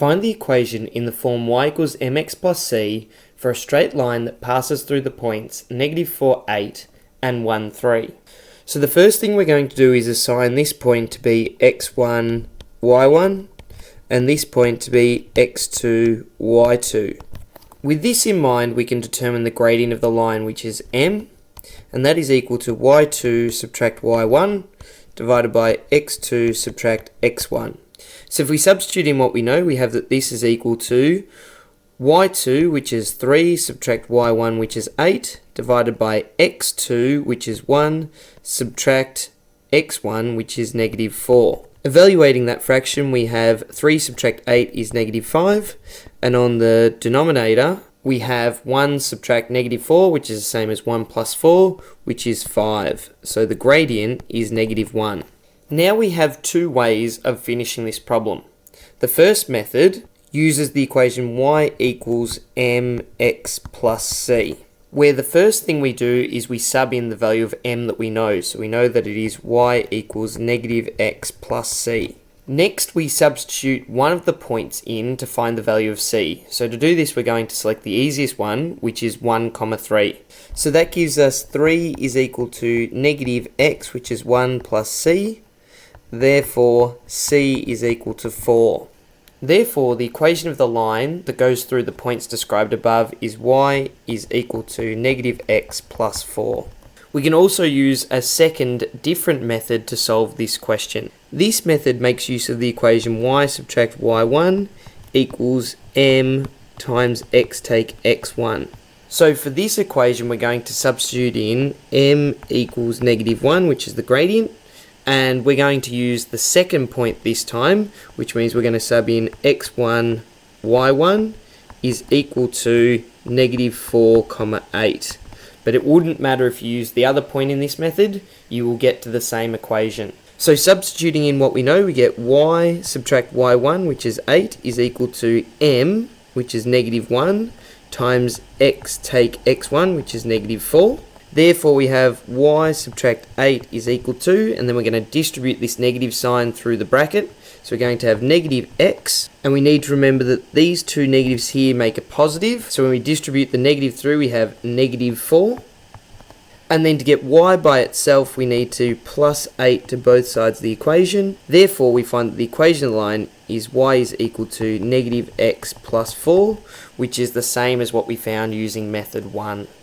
Find the equation in the form y equals mx plus c for a straight line that passes through the points -4, 8 and 1, 3. So the first thing we're going to do is assign this point to be x1, y1 and this point to be x2, y2. With this in mind, we can determine the gradient of the line, which is m, and that is equal to y2 subtract y1 divided by x2 subtract x1. So if we substitute in what we know, we have that this is equal to y2, which is 3, subtract y1, which is 8, divided by x2, which is 1, subtract x1, which is -4. Evaluating that fraction, we have 3 subtract 8 is -5, and on the denominator, we have 1 subtract -4, which is the same as 1 plus 4, which is 5. So the gradient is -1. Now we have two ways of finishing this problem. The first method uses the equation y equals mx plus c, where the first thing we do is we sub in the value of m that we know. So we know that it is y equals -x plus c. Next, we substitute one of the points in to find the value of c. So to do this, we're going to select the easiest one, which is 1, 3. So that gives us 3 is equal to -x, which is 1 plus c. Therefore, c is equal to 4. Therefore, the equation of the line that goes through the points described above is y is equal to -x plus 4. We can also use a second different method to solve this question. This method makes use of the equation y subtract y1 equals m times x take x1. So for this equation, we're going to substitute in m equals -1, which is the gradient, and we're going to use the second point this time, which means we're going to sub in x1, y1 is equal to -4, 8. But it wouldn't matter if you use the other point in this method, you will get to the same equation. So substituting in what we know, we get y subtract y1, which is 8, is equal to m, which is -1, times x take x1, which is -4. Therefore, we have y subtract 8 is equal to, and then we're going to distribute this negative sign through the bracket. So we're going to have -x, and we need to remember that these two negatives here make a positive. So when we distribute the negative through, we have -4. And then to get y by itself, we need to plus 8 to both sides of the equation. Therefore, we find that the equation of the line is y is equal to -x plus 4, which is the same as what we found using method 1.